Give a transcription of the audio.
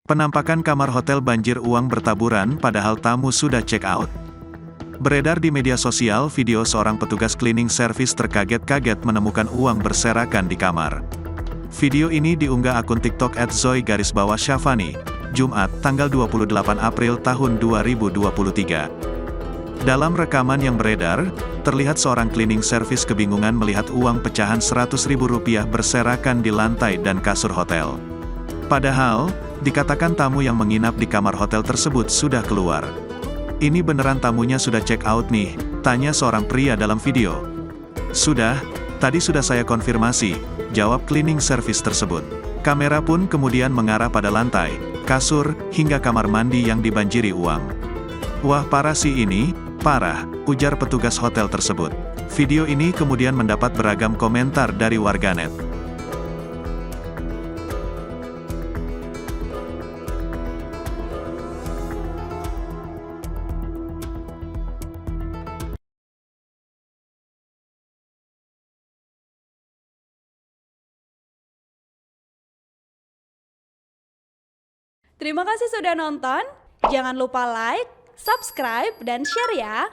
Penampakan kamar hotel banjir uang bertaburan padahal tamu sudah check out. Beredar di media sosial video seorang petugas cleaning service terkaget-kaget menemukan uang berserakan di kamar. Video ini diunggah akun TikTok @zoy_syafani, Jumat, tanggal 28 April tahun 2023. Dalam rekaman yang beredar, terlihat seorang cleaning service kebingungan melihat uang pecahan Rp100.000 berserakan di lantai dan kasur hotel. Padahal, dikatakan tamu yang menginap di kamar hotel tersebut sudah keluar. "Ini beneran tamunya sudah check out nih?" tanya seorang pria dalam video. "Sudah, tadi sudah saya konfirmasi," jawab cleaning service tersebut. Kamera pun kemudian mengarah pada lantai, kasur, hingga kamar mandi yang dibanjiri uang. "Wah, parah sih ini, parah," ujar petugas hotel tersebut. Video ini kemudian mendapat beragam komentar dari warganet. Terima kasih sudah nonton. Jangan lupa like, subscribe, dan share ya.